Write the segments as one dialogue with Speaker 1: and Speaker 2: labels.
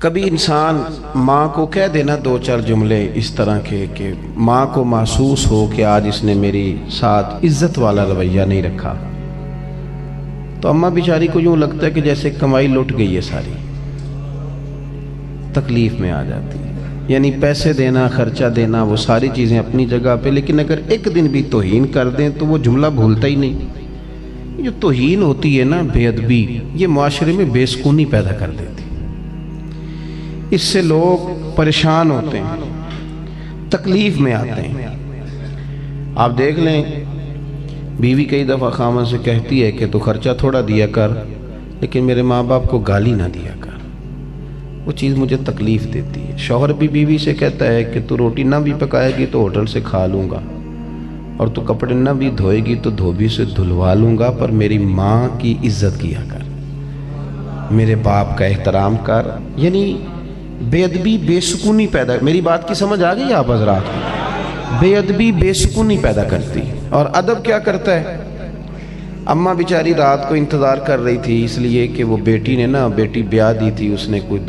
Speaker 1: کبھی انسان ماں کو کہہ دینا دو چار جملے اس طرح کے کہ ماں کو محسوس ہو کہ آج اس نے میری ساتھ عزت والا رویہ نہیں رکھا، تو اماں بیچاری کو یوں لگتا ہے کہ جیسے کمائی لٹ گئی ہے ساری، تکلیف میں آ جاتی ہے۔ یعنی پیسے دینا، خرچہ دینا، وہ ساری چیزیں اپنی جگہ پہ، لیکن اگر ایک دن بھی توہین کر دیں تو وہ جملہ بھولتا ہی نہیں۔ جو توہین ہوتی ہے نا، بے ادبی، یہ معاشرے میں بے سکونی پیدا کر دیتی، اس سے لوگ پریشان ہوتے ہیں، تکلیف میں آتے ہیں۔ آپ دیکھ لیں، بیوی کئی دفعہ خامن سے کہتی ہے کہ تو خرچہ تھوڑا دیا کر، لیکن میرے ماں باپ کو گالی نہ دیا کر، وہ چیز مجھے تکلیف دیتی ہے۔ شوہر بھی بیوی سے کہتا ہے کہ تو روٹی نہ بھی پکائے گی تو ہوٹل سے کھا لوں گا، اور تو کپڑے نہ بھی دھوئے گی تو دھوبی سے دھلوا لوں گا، پر میری ماں کی عزت کیا کر، میرے باپ کا احترام کر۔ یعنی بے ادبی بے سکونی پیدا، میری بات کی سمجھ آ گئی آپ حضرات کو؟ بے ادبی بے سکونی پیدا کرتی، اور ادب کیا کرتا ہے؟ اماں بیچاری رات کو انتظار کر رہی تھی، اس لیے کہ وہ بیٹی نے نا، بیٹی بیاہ دی تھی، اس نے کوئی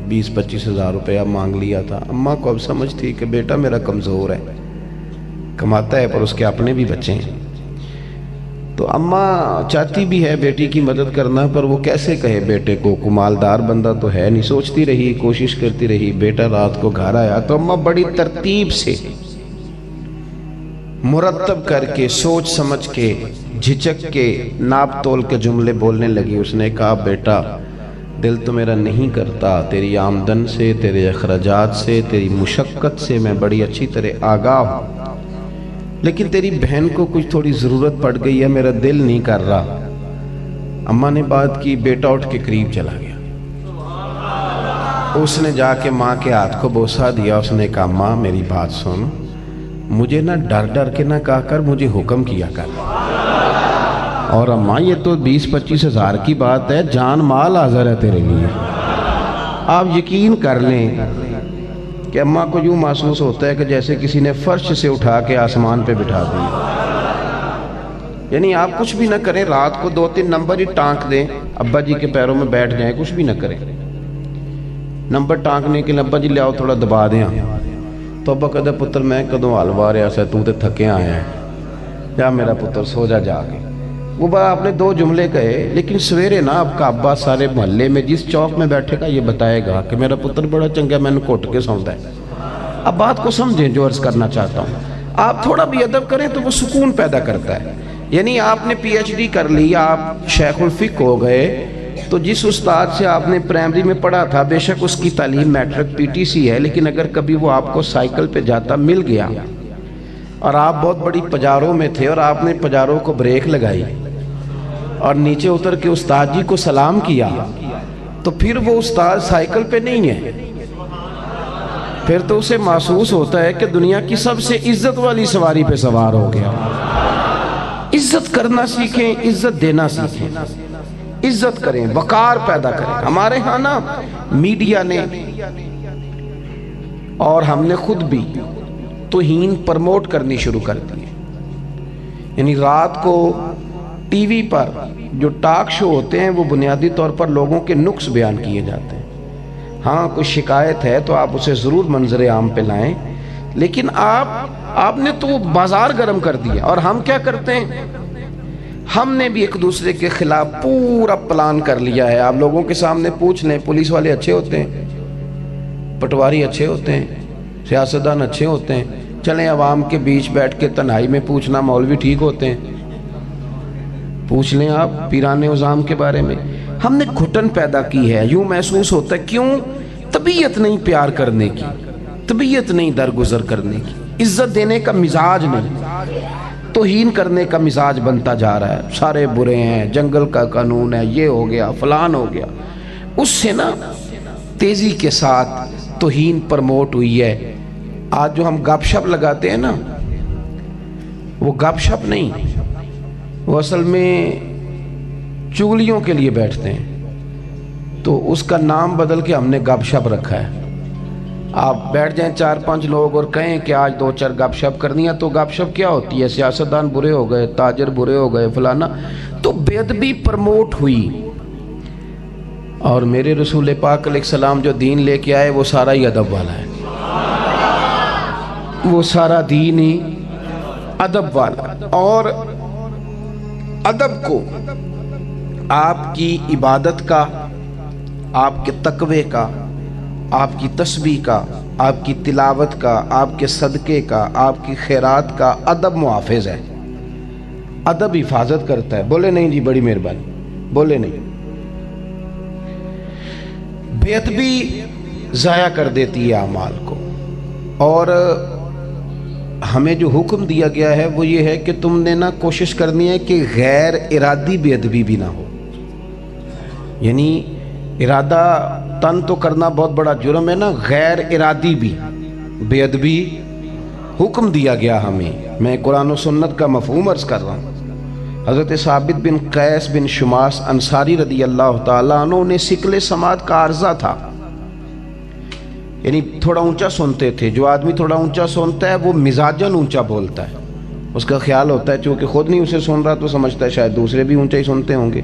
Speaker 1: 20-25 ہزار روپیہ مانگ لیا تھا۔ اماں کو اب سمجھ تھی کہ بیٹا میرا کمزور ہے، کماتا ہے پر اس کے اپنے بھی بچے ہیں، تو اماں چاہتی بھی ہے بیٹی کی مدد کرنا، پر وہ کیسے کہے بیٹے کو، مالدار بندہ تو ہے نہیں۔ سوچتی رہی، کوشش کرتی رہی، بیٹا رات کو گھر آیا تو اماں بڑی ترتیب سے، مرتب کر کے، سوچ سمجھ کے، جھجک کے، ناپ تول کے جملے بولنے لگی۔ اس نے کہا بیٹا، دل تو میرا نہیں کرتا، تیری آمدن سے، تیرے اخراجات سے، تیری مشقت سے میں بڑی اچھی طرح آگاہ ہوں، لیکن تیری بہن کو کچھ تھوڑی ضرورت پڑ گئی ہے، میرا دل نہیں کر رہا۔ اماں نے بات کی، بیٹا اٹھ کے قریب چلا گیا، اس نے جا کے ماں کے ہاتھ کو بوسہ دیا۔ اس نے کہا ماں میری بات سن، مجھے نہ ڈر ڈر کے نہ کہا کر، مجھے حکم کیا کر۔ اور اماں یہ تو 20-25 ہزار کی بات ہے، جان مال حاضر ہے تیرے لیے۔ آپ یقین کر لیں کہ اماں کو یوں محسوس ہوتا ہے کہ جیسے کسی نے فرش سے اٹھا کے آسمان پہ بٹھا دیا۔ یعنی آپ کچھ بھی نہ کریں، رات کو 2-3 نمبر ہی ٹانک دیں، ابا جی کے پیروں میں بیٹھ جائیں، کچھ بھی نہ کریں، نمبر ٹانکنے کے لیے ابا جی لے آؤ تھوڑا دبا دیں، تو ابا کہتا پتر میں کدوں حلوا رہا سا، تو تے تھکے آیا ہے، جا میرا پتر سو جا جا کے۔ وہ بڑا آپ نے 2 جملے کہے، لیکن سویرے نا آپ کا ابا سارے محلے میں جس چوک میں بیٹھے گا یہ بتائے گا کہ میرا پتر بڑا چنگا، میں نے کھٹ کے سوندا ہے۔ اب بات کو سمجھیں جو عرض کرنا چاہتا ہوں، آپ تھوڑا بھی ادب کریں تو وہ سکون پیدا کرتا ہے۔ یعنی آپ نے PhD کر لی، آپ شیخ الفقہ ہو گئے، تو جس استاد سے آپ نے پرائمری میں پڑھا تھا، بے شک اس کی تعلیم میٹرک PTC ہے، لیکن اگر کبھی وہ آپ کو سائیکل پہ جاتا مل گیا اور آپ بہت بڑی پجاروں میں تھے اور آپ نے پجاروں کو بریک لگائی اور نیچے اتر کے استاد جی کو سلام کیا، تو پھر وہ استاد سائیکل پہ نہیں ہے، پھر تو اسے محسوس ہوتا ہے کہ دنیا کی سب سے عزت والی سواری پہ سوار ہو گیا۔ عزت کرنا سیکھیں، عزت دینا سیکھیں، عزت کریں، وقار پیدا کریں۔ ہمارے ہاں نا میڈیا نے اور ہم نے خود بھی توہین پرموٹ کرنی شروع کر دی۔ یعنی رات کو ٹی وی پر جو ٹاک شو ہوتے ہیں وہ بنیادی طور پر لوگوں کے نقص بیان کیے جاتے ہیں۔ ہاں کوئی شکایت ہے تو آپ اسے ضرور منظر عام پہ لائیں، لیکن آپ نے تو بازار گرم کر دیا۔ اور ہم کیا کرتے ہیں، ہم نے بھی ایک دوسرے کے خلاف پورا پلان کر لیا ہے۔ آپ لوگوں کے سامنے پوچھ لیں، پولیس والے اچھے ہوتے ہیں، پٹواری اچھے ہوتے ہیں، سیاستدان اچھے ہوتے ہیں، چلیں عوام کے بیچ بیٹھ کے تنہائی میں پوچھنا، مولوی ٹھیک ہوتے ہیں، پوچھ لیں آپ پیران عظام کے بارے میں۔ ہم نے گھٹن پیدا کی ہے، یوں محسوس ہوتا ہے کیوں؟ طبیعت نہیں پیار کرنے کی، طبیعت نہیں درگزر کرنے کی، عزت دینے کا مزاج نہیں، توہین کرنے کا مزاج بنتا جا رہا ہے۔ سارے برے ہیں، جنگل کا قانون ہے، یہ ہو گیا، فلان ہو گیا۔ اس سے نا تیزی کے ساتھ توہین پرموٹ ہوئی ہے۔ آج جو ہم گپ شپ لگاتے ہیں نا، وہ گپ شپ نہیں، وہ اصل میں چگلیوں کے لیے بیٹھتے ہیں، تو اس کا نام بدل کے ہم نے گپ شپ رکھا ہے۔ آپ بیٹھ جائیں 4-5 لوگ اور کہیں کہ آج 2-4 گپ شپ کرنی ہے، تو گپ شپ کیا ہوتی ہے؟ سیاستدان برے ہو گئے، تاجر برے ہو گئے، فلانا، تو بے ادبی پرموٹ ہوئی۔ اور میرے رسول پاک علیہ السلام جو دین لے کے آئے وہ سارا ہی ادب والا ہے، وہ سارا دین ہی ادب والا ہے۔ اور ادب کو آپ کی عبادت کا، آپ کے تقوی کا، آپ کی تسبیح کا، آپ کی تلاوت کا، آپ کے صدقے کا، آپ کی خیرات کا ادب محافظ ہے، ادب حفاظت کرتا ہے۔ بولے نہیں جی، بڑی مہربانی، بولے نہیں۔ بے ادبی ضائع کر دیتی ہے اعمال کو، اور ہمیں جو حکم دیا گیا ہے وہ یہ ہے کہ تم نے نا کوشش کرنی ہے کہ غیر ارادی بے ادبی بھی نہ ہو۔ یعنی ارادہ تن تو کرنا بہت بڑا جرم ہے نا، غیر ارادی بھی بے ادبی حکم دیا گیا ہمیں۔ میں قرآن و سنت کا مفہوم عرض کر رہا ہوں۔ حضرت ثابت بن قیس بن شماس انصاری رضی اللہ تعالیٰ عنہ نے سکل سماعت کا عارضہ تھا، یعنی تھوڑا اونچا سنتے تھے۔ جو آدمی تھوڑا اونچا سنتا ہے وہ مزاجن اونچا بولتا ہے، اس کا خیال ہوتا ہے چونکہ خود نہیں اسے سن رہا تو سمجھتا ہے شاید دوسرے بھی اونچا ہی سنتے ہوں گے۔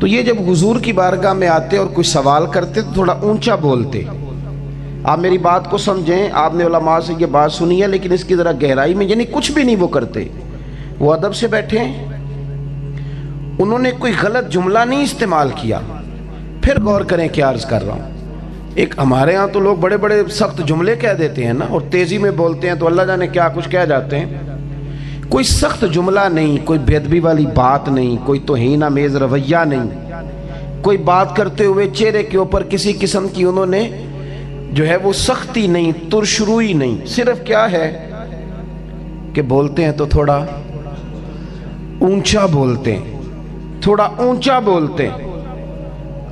Speaker 1: تو یہ جب حضور کی بارگاہ میں آتے اور کوئی سوال کرتے تو تھوڑا اونچا بولتے۔ آپ میری بات کو سمجھیں، آپ نے علماء سے یہ بات سنی ہے لیکن اس کی ذرا گہرائی میں، یعنی کچھ بھی نہیں وہ کرتے، وہ ادب سے بیٹھے ہیں، انہوں نے کوئی غلط جملہ نہیں استعمال کیا۔ پھر غور کریں کیا عرض کر رہا ہوں۔ ایک ہمارے ہاں تو لوگ بڑے بڑے سخت جملے کہہ دیتے ہیں نا، اور تیزی میں بولتے ہیں تو اللہ جانے کیا کچھ کہہ جاتے ہیں۔ کوئی سخت جملہ نہیں، کوئی بے ادبی والی بات نہیں، کوئی توہین آمیز رویہ نہیں، کوئی بات کرتے ہوئے چہرے کے اوپر کسی قسم کی انہوں نے جو ہے وہ سختی نہیں، ترشروئی نہیں، صرف کیا ہے کہ بولتے ہیں تو تھوڑا اونچا بولتے ہیں، تھوڑا اونچا بولتے ہیں۔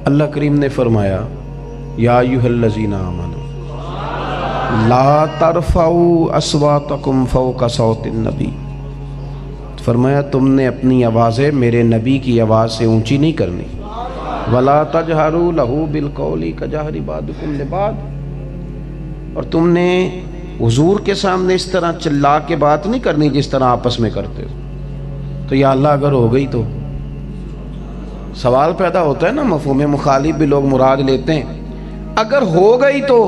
Speaker 1: اللہ کریم نے فرمایا یا ایھا الذین آمنوا لا ترفعوا اصواتکم فوق صوت النبی، فرمایا تم نے اپنی آوازیں میرے نبی کی آواز سے اونچی نہیں کرنی۔ ولا تجہروا لہ بالقول کجہر بعضکم لبعض، اور تم نے حضور کے سامنے اس طرح چلا کے بات نہیں کرنی جس طرح آپس میں کرتے ہو۔ تو یا اللہ اگر ہو گئی تو سوال پیدا ہوتا ہے نا، مفہوم مخالف بھی لوگ مراد لیتے ہیں۔ اگر ہو گئی تو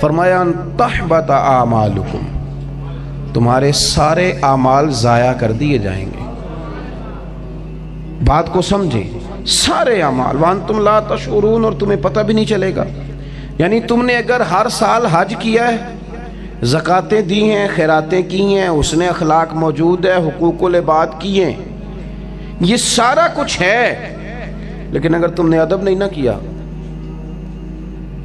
Speaker 1: فرمایا ان تحبط اعمالکم، تمہارے سارے اعمال ضائع کر دیے جائیں گے۔ بات کو سمجھیں، سارے اعمال وانتم لا تشعرون، اور تمہیں پتہ بھی نہیں چلے گا۔ یعنی تم نے اگر ہر سال حج کیا ہے، زکاتیں دی ہیں، خیراتیں کی ہیں، حسن اخلاق موجود ہے، حقوق العباد کیے ہیں، یہ سارا کچھ ہے، لیکن اگر تم نے ادب نہیں نہ کیا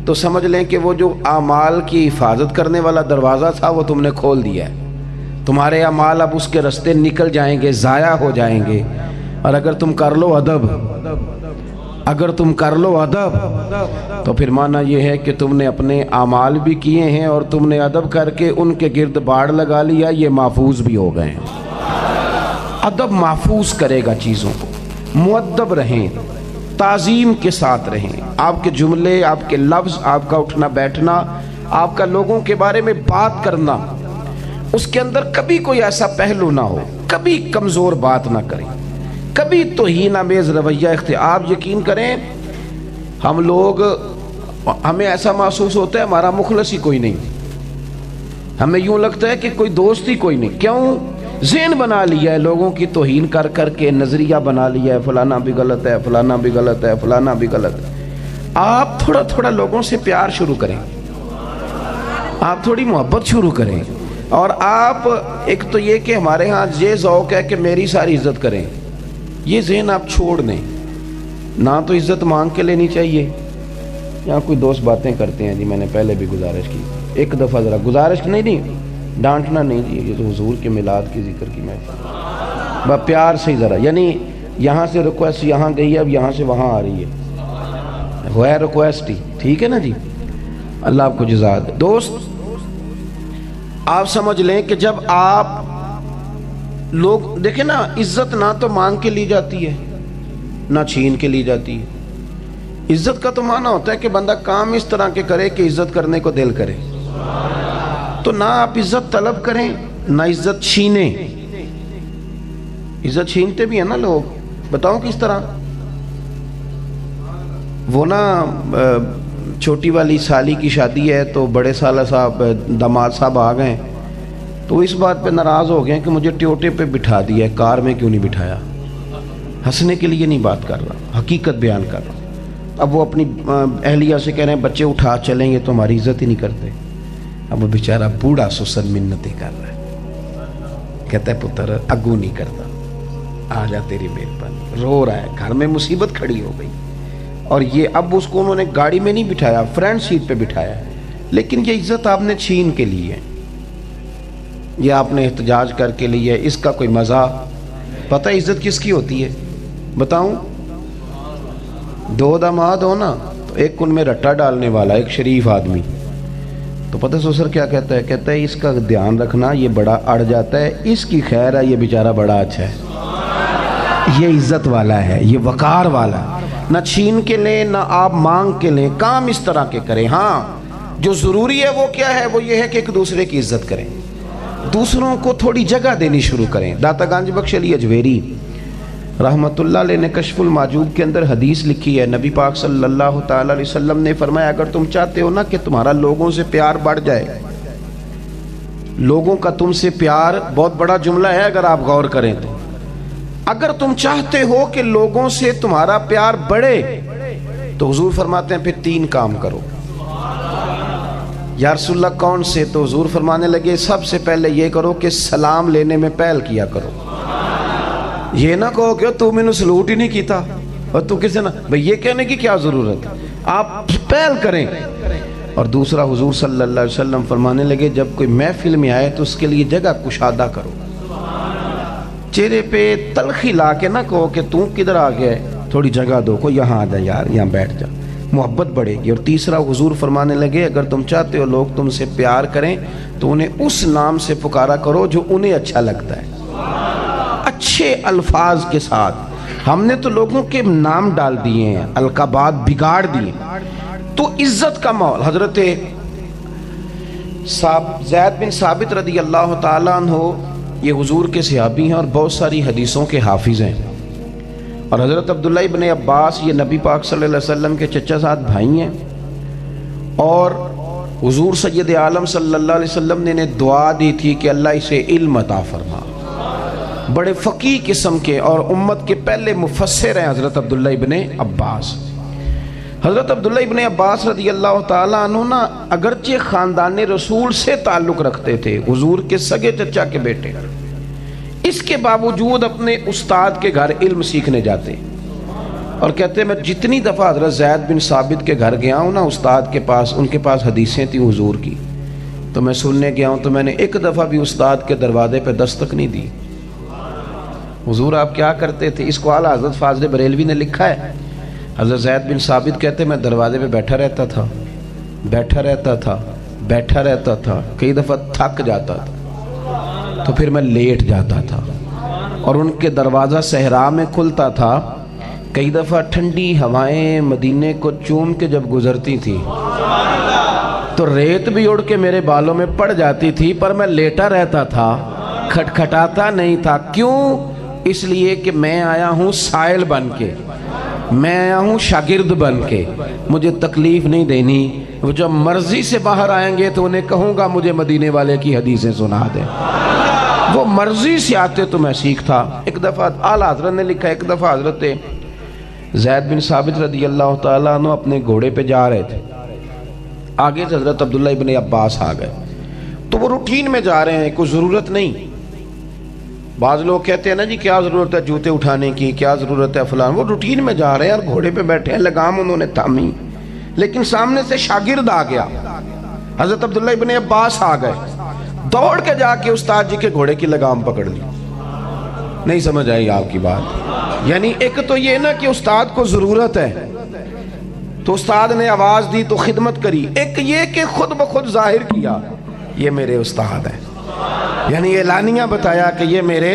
Speaker 1: تو سمجھ لیں کہ وہ جو اعمال کی حفاظت کرنے والا دروازہ تھا وہ تم نے کھول دیا ہے۔ تمہارے اعمال اب اس کے رستے نکل جائیں گے، ضائع ہو جائیں گے۔ اور اگر تم کر لو ادب، اگر تم کر لو ادب تو پھر معنی یہ ہے کہ تم نے اپنے اعمال بھی کیے ہیں اور تم نے ادب کر کے ان کے گرد باڑ لگا لیا، یہ محفوظ بھی ہو گئے ہیں۔ ادب محفوظ کرے گا چیزوں کو۔ مؤدب رہیں، تعظیم کے ساتھ رہیں، آپ کے جملے، آپ کے لفظ، آپ کا اٹھنا بیٹھنا، آپ کا لوگوں کے بارے میں بات کرنا، اس کے اندر کبھی کوئی ایسا پہلو نہ ہو، کبھی کمزور بات نہ کریں، کبھی توہین آمیز رویہ اختیار۔ آپ یقین کریں ہم لوگ، ہمیں ایسا محسوس ہوتا ہے ہمارا مخلص ہی کوئی نہیں، ہمیں یوں لگتا ہے کہ کوئی دوست ہی کوئی نہیں۔ کیوں؟ ذہن بنا لیا ہے لوگوں کی توہین کر کر کے، نظریہ بنا لیا ہے فلانا بھی غلط ہے، فلانا بھی غلط ہے، فلانا بھی غلط ہے۔ آپ تھوڑا تھوڑا لوگوں سے پیار شروع کریں، آپ تھوڑی محبت شروع کریں، اور آپ ایک تو یہ کہ ہمارے ہاں یہ ذوق ہے کہ میری ساری عزت کریں، یہ ذہن آپ چھوڑ دیں۔ نہ تو عزت مانگ کے لینی چاہیے۔ یہاں کوئی دوست باتیں کرتے ہیں جی، میں نے پہلے بھی گزارش کی، ایک دفعہ ذرا گزارش نہیں ڈانٹنا نہیں جی، یہ تو حضور کے میلاد کی ذکر کی محفل، بس پیار سے ذرا، یعنی یہاں سے ریکویسٹ یہاں گئی ہے، اب یہاں سے وہاں آ رہی ہے، وہ ہے ریکویسٹ ہی، ٹھیک ہے نا جی، اللہ آپ کو جزا دے۔ دوست آپ سمجھ لیں کہ جب آپ لوگ دیکھیں نا، عزت نہ تو مانگ کے لی جاتی ہے نہ چھین کے لی جاتی ہے۔ عزت کا تو معنی ہوتا ہے کہ بندہ کام اس طرح کے کرے کہ عزت کرنے کو دل کرے۔ تو نہ آپ عزت طلب کریں نہ عزت چھینیں۔ عزت چھینتے بھی ہیں نا لوگ، بتاؤں کس طرح؟ وہ نا چھوٹی والی سالی کی شادی ہے تو بڑے سالہ صاحب داماد صاحب آ گئے، تو اس بات پہ ناراض ہو گئے کہ مجھے ٹیوٹے پہ بٹھا دیا ہے، کار میں کیوں نہیں بٹھایا۔ ہنسنے کے لیے نہیں بات کر رہا، حقیقت بیان کر رہا۔ اب وہ اپنی اہلیہ سے کہہ رہے ہیں بچے اٹھا چلیں گے تو ہماری عزت ہی نہیں کرتے۔ اب وہ بیچارہ بوڑھا سسن منتیں کر رہا ہے، کہتا ہے پتر اگو نہیں کرتا، آ جا تیری مہربانی، رو رہا ہے، گھر میں مصیبت کھڑی ہو گئی۔ اور یہ اب اس کو انہوں نے گاڑی میں نہیں بٹھایا، فرنٹ سیٹ پہ بٹھایا، لیکن یہ عزت آپ نے چھین کے لی ہے، یہ آپ نے احتجاج کر کے لی ہے، اس کا کوئی مزہ پتہ ہے عزت کس کی ہوتی ہے بتاؤں؟ دو داماد ہو نا تو ایک ان میں رٹا ڈالنے والا، ایک شریف آدمی، تو پتہ سسر کیا کہتا ہے؟ کہتا ہے اس کا دھیان رکھنا، یہ بڑا اڑ جاتا ہے، اس کی خیر ہے، یہ بیچارہ بڑا اچھا ہے، یہ عزت والا ہے، یہ وقار والا ہے، نہ چھین کے لیں نہ آپ مانگ کے لیں، کام اس طرح کے کریں۔ ہاں جو ضروری ہے وہ کیا ہے؟ وہ یہ ہے کہ ایک دوسرے کی عزت کریں، دوسروں کو تھوڑی جگہ دینی شروع کریں۔ داتا گنج بخش علی اجویری رحمت اللہ علیہ نے کشف المعجوب کے اندر حدیث لکھی ہے، نبی پاک صلی اللہ تعالی علیہ وسلم نے فرمایا اگر تم چاہتے ہو نا کہ تمہارا لوگوں سے پیار بڑھ جائے، لوگوں کا تم سے پیار، بہت بڑا جملہ ہے اگر آپ غور کریں تو، اگر تم چاہتے ہو کہ لوگوں سے تمہارا پیار بڑھے تو حضور فرماتے ہیں پھر 3 کام کرو۔ یا رسول اللہ کون سے؟ تو حضور فرمانے لگے سب سے پہلے یہ کرو کہ سلام لینے میں پہل کیا کرو، یہ نہ کہو کہ تو میں نے سلوٹ ہی نہیں کیتا اور تو کسے نہ، بھئی یہ کہنے کی کیا ضرورت ہے، آپ پہل کریں۔ اور دوسرا حضور صلی اللہ علیہ وسلم فرمانے لگے جب کوئی محفل میں آئے تو اس کے لیے جگہ کشادہ کرو، چہرے پہ تلخی لا کے نہ کہو کہ تو کدھر آ گیا ہے، تھوڑی جگہ دو، کو یہاں آ جا یار، یہاں بیٹھ جا، محبت بڑھے گی۔ اور تیسرا حضور فرمانے لگے اگر تم چاہتے ہو لوگ تم سے پیار کریں تو انہیں اس نام سے پکارا کرو جو انہیں اچھا لگتا ہے، اچھے الفاظ کے ساتھ۔ ہم نے تو لوگوں کے نام ڈال دیے ہیں، القابات بگاڑ دیے، تو عزت کا ماحول۔ حضرت زید بن ثابت رضی اللہ تعالیٰ عنہ یہ حضور کے صحابی ہیں اور بہت ساری حدیثوں کے حافظ ہیں، اور حضرت عبداللہ ابن عباس یہ نبی پاک صلی اللہ علیہ وسلم کے چچا زاد بھائی ہیں، اور حضور سید عالم صلی اللہ علیہ وسلم نے انہیں دعا دی تھی کہ اللہ اسے علم عطا فرما، بڑے فقیہ قسم کے، اور امت کے پہلے مفسر ہیں حضرت عبداللہ ابن عباس۔ حضرت عبداللہ ابن عباس رضی اللہ تعالیٰ عنہ نا اگرچہ خاندان رسول سے تعلق رکھتے تھے، حضور کے سگے چچا کے بیٹے، اس کے باوجود اپنے استاد کے گھر علم سیکھنے جاتے، اور کہتے میں جتنی دفعہ حضرت زید بن ثابت کے گھر گیا ہوں نا استاد کے پاس، ان کے پاس حدیثیں تھیں حضور کی، تو میں سننے گیا ہوں تو میں نے ایک دفعہ بھی استاد کے دروازے پہ دستک نہیں دی۔ حضور آپ کیا کرتے تھے؟ اس کو اعلیٰ حضرت فاضل بریلوی نے لکھا ہے، حضرت زید بن ثابت کہتے میں دروازے پہ بیٹھا رہتا تھا، بیٹھا رہتا تھا، بیٹھا رہتا تھا، کئی دفعہ تھک جاتا تھا تو پھر میں لیٹ جاتا تھا، اور ان کے دروازہ صحرا میں کھلتا تھا، کئی دفعہ ٹھنڈی ہوائیں مدینے کو چوم کے جب گزرتی تھی تو ریت بھی اڑ کے میرے بالوں میں پڑ جاتی تھی، پر میں لیٹا رہتا تھا، کھٹکھٹاتا نہیں تھا۔ کیوں؟ اس لیے کہ میں آیا ہوں سائل بن کے، میں آیا ہوں شاگرد بن کے، مجھے تکلیف نہیں دینی، وہ جب مرضی سے باہر آئیں گے تو انہیں کہوں گا مجھے مدینے والے کی حدیثیں سنا دیں، وہ مرضی سے آتے تو میں سیکھتا۔ ایک دفعہ اعلیٰ حضرت نے لکھا، ایک دفعہ حضرت زید بن ثابت رضی اللہ تعالیٰ عنہ اپنے گھوڑے پہ جا رہے تھے، آگے سے حضرت عبداللہ ابن عباس آ گئے، تو وہ روٹین میں جا رہے ہیں، کوئی ضرورت نہیں۔ بعض لوگ کہتے ہیں نا جی کیا ضرورت ہے جوتے اٹھانے کی، کیا ضرورت ہے فلان، وہ روٹین میں جا رہے ہیں اور گھوڑے پہ بیٹھے ہیں، لگام انہوں نے تھامی، لیکن سامنے سے شاگرد آ گیا، حضرت عبداللہ ابن عباس آ گئے، دوڑ کے جا کے استاد جی کے گھوڑے کی لگام پکڑ لی۔ نہیں سمجھ آئی آپ کی بات؟ یعنی ایک تو یہ نا کہ استاد کو ضرورت ہے تو استاد نے آواز دی تو خدمت کری، ایک یہ کہ خود بخود ظاہر کیا یہ میرے استاد ہیں، یعنی اعلانیہ بتایا کہ یہ میرے،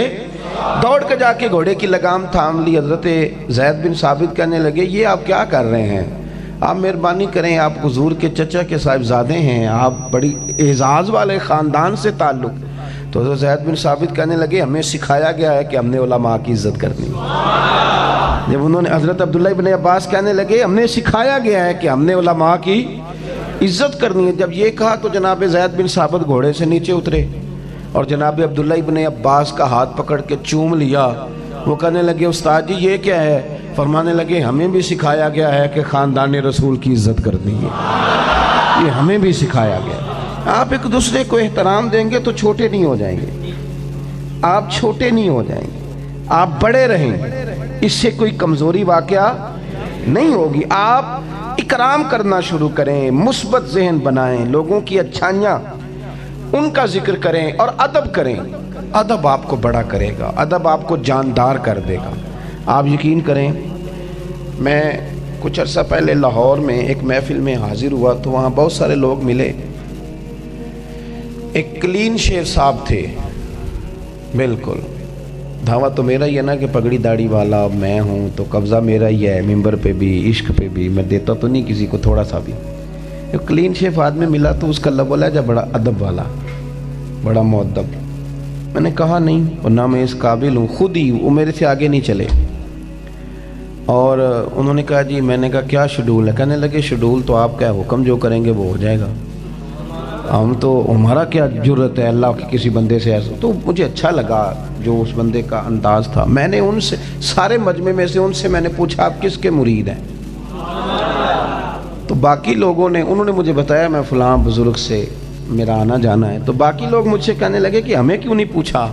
Speaker 1: دوڑ کے جا کے گھوڑے کی لگام تھام لی۔ حضرت زید بن ثابت کہنے لگے یہ آپ کیا کر رہے ہیں، آپ مہربانی کریں، آپ حضور کے چچا کے صاحبزادے ہیں، آپ بڑی اعزاز والے خاندان سے تعلق۔ تو حضرت زید بن ثابت کہنے لگے ہمیں سکھایا گیا ہے کہ ہم نے علماء کی عزت کرنی، جب انہوں نے حضرت عبداللہ ابن عباس کہنے لگے ہم نے سکھایا گیا ہے کہ ہم نے علماء کی عزت کرنی ہے، جب یہ کہا تو جناب زید بن ثابت گھوڑے سے نیچے اترے اور جناب عبداللہ ابن عباس کا ہاتھ پکڑ کے چوم لیا۔ وہ کہنے لگے استاد جی یہ کیا ہے؟ فرمانے لگے ہمیں بھی سکھایا گیا ہے کہ خاندان رسول کی عزت کرنی ہے، یہ ہمیں بھی سکھایا گیا ہے۔ آپ ایک دوسرے کو احترام دیں گے تو چھوٹے نہیں ہو جائیں گے، آپ چھوٹے نہیں ہو جائیں گے، آپ بڑے رہیں، اس سے کوئی کمزوری واقعہ نہیں ہوگی۔ آپ اکرام کرنا شروع کریں، مثبت ذہن بنائیں، لوگوں کی اچھائیاں ان کا ذکر کریں اور ادب کریں۔ ادب آپ کو بڑا کرے گا، ادب آپ کو جاندار کر دے گا۔ آپ یقین کریں، میں کچھ عرصہ پہلے لاہور میں ایک محفل میں حاضر ہوا تو وہاں بہت سارے لوگ ملے۔ ایک کلین شیو صاحب تھے، بالکل دھاوا تو میرا ہی ہے نا کہ پگڑی داڑھی والا میں ہوں تو قبضہ میرا ہی ہے، ممبر پہ بھی عشق پہ بھی، میں دیتا تو نہیں کسی کو تھوڑا سا بھی۔ ایک کلین شیف آدمی ملا تو اس کا لب بولا جا بڑا ادب والا، بڑا مؤدب۔ میں نے کہا نہیں، اور نہ میں اس قابل ہوں، خود ہی وہ میرے سے آگے نہیں چلے۔ اور انہوں نے کہا جی، میں نے کہا کیا شیڈول ہے؟ کہنے لگے شیڈول تو آپ کا حکم جو کریں گے وہ ہو جائے گا، ہم تو ہمارا کیا جرت ہے اللہ کے کسی بندے سے ایسا۔ تو مجھے اچھا لگا جو اس بندے کا انداز تھا۔ میں نے ان سے سارے مجمع میں سے ان سے میں نے پوچھا آپ کس کے مرید ہیں؟ تو باقی لوگوں نے، انہوں نے مجھے بتایا میں فلاں بزرگ سے میرا آنا جانا ہے۔ تو باقی لوگ مجھ سے کہنے لگے کہ ہمیں کیوں نہیں پوچھا؟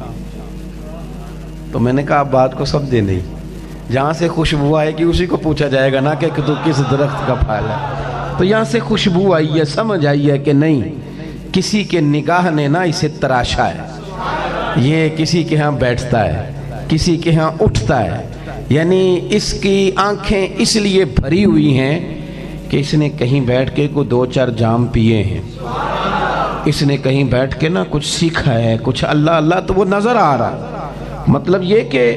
Speaker 1: تو میں نے کہا آپ بات کو سمجھے نہیں، جہاں سے خوشبو آئے گی اسی کو پوچھا جائے گا نا کہ تو کس درخت کا پھل ہے۔ تو یہاں سے خوشبو آئی ہے، سمجھ آئی ہے کہ نہیں کسی کے نگاہ نے نا اسے تراشا ہے، یہ کسی کے ہاں بیٹھتا ہے، کسی کے ہاں اٹھتا ہے، یعنی اس کی آنکھیں اس لیے بھری ہوئی ہیں کہ اس نے کہیں بیٹھ کے کو 2-4 جام پیے ہیں، اس نے کہیں بیٹھ کے نا کچھ سیکھا ہے، کچھ اللہ اللہ تو وہ نظر آ رہا۔ مطلب یہ کہ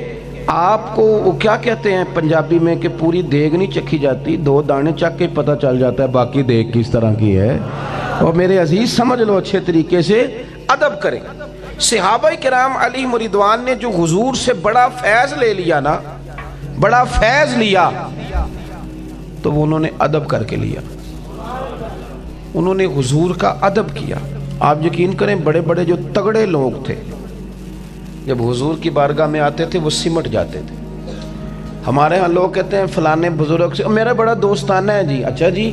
Speaker 1: آپ کو وہ کیا کہتے ہیں پنجابی میں کہ پوری دیگ نہیں چکھی جاتی، 2 دانے چک کے پتہ چل جاتا ہے باقی دیگ کس طرح کی ہے۔ اور میرے عزیز سمجھ لو، اچھے طریقے سے ادب کریں۔ صحابہ کرام علیہم رضوان نے جو حضور سے بڑا فیض لے لیا نا، بڑا فیض لیا، تو وہ انہوں نے ادب کر کے لیا، انہوں نے حضور کا ادب کیا۔ آپ یقین کریں بڑے بڑے جو تگڑے لوگ تھے جب حضور کی بارگاہ میں آتے تھے وہ سمٹ جاتے تھے۔ ہمارے ہاں لوگ کہتے ہیں فلانے بزرگ سے میرا بڑا دوستانہ ہے جی۔ اچھا جی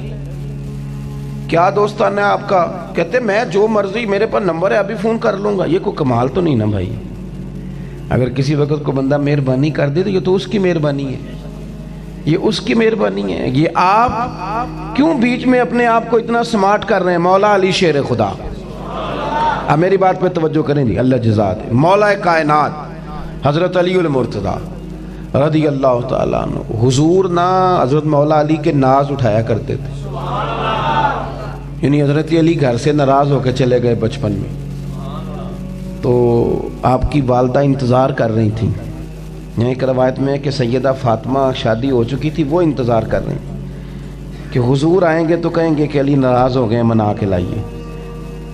Speaker 1: کیا دوستانہ ہے آپ کا؟ کہتے میں جو مرضی، میرے پاس نمبر ہے ابھی فون کر لوں گا۔ یہ کوئی کمال تو نہیں نا بھائی؟ اگر کسی وقت کو بندہ مہربانی کر دے تو یہ تو اس کی مہربانی ہے، یہ اس کی مہربانی ہے۔ یہ آپ کیوں بیچ میں اپنے آپ کو اتنا سمارٹ کر رہے ہیں؟ مولا علی شیر خدا، اب میری بات پہ توجہ کریں جی، اللہ جزات ہے۔ مولا کائنات حضرت علی المرتضیٰ رضی اللہ تعالیٰ عنہ، حضور نہ حضرت مولا علی کے ناز اٹھایا کرتے تھے، یعنی حضرت علی گھر سے ناراض ہو کے چلے گئے بچپن میں تو آپ کی والدہ انتظار کر رہی تھیں۔ یہاں ایک روایت میں ہے کہ سیدہ فاطمہ شادی ہو چکی تھی، وہ انتظار کر رہی ہیں کہ حضور آئیں گے تو کہیں گے کہ علی ناراض ہو گئے، منا کے لائیے۔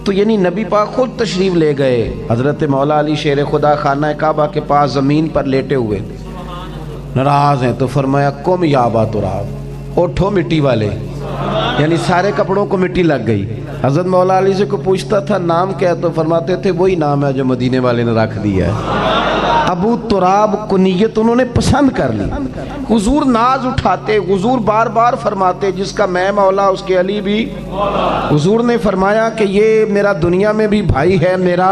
Speaker 1: تو یعنی نبی پاک خود تشریف لے گئے، حضرت مولا علی شیر خدا خانہ کعبہ کے پاس زمین پر لیٹے ہوئے تھے، ناراض ہیں، تو فرمایا قم یا ابا تراب، اٹھو مٹی والے، یعنی سارے کپڑوں کو مٹی لگ گئی۔ حضرت مولا علی سے کوئی پوچھتا تھا نام کیا تو فرماتے تھے وہی نام ہے جو مدینے والے نے رکھ دیا ہے، ابو تراب کنیت انہوں نے پسند کر لی۔ حضور ناز اٹھاتے، حضور بار بار فرماتے جس کا میں مولا اس کے علی بھی۔ حضور نے فرمایا کہ یہ میرا دنیا میں بھی بھائی ہے، میرا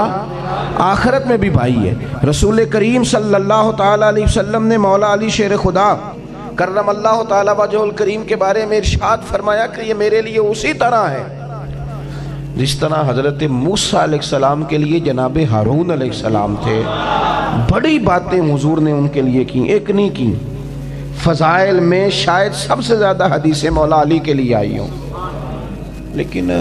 Speaker 1: آخرت میں بھی بھائی ہے۔ رسول کریم صلی اللہ تعالیٰ علیہ وسلم نے مولا علی شیر خدا کرم اللہ تعالیٰ وجہ الکریم کے بارے میں ارشاد فرمایا کہ یہ میرے لیے اسی طرح ہے جس طرح حضرت موسیٰ علیہ السلام کے لیے جناب ہارون علیہ السلام تھے۔ بڑی باتیں حضور نے ان کے لیے کی، ایک نہیں کی۔ فضائل میں شاید سب سے زیادہ حدیثیں مولا علی کے لیے آئی ہوں، لیکن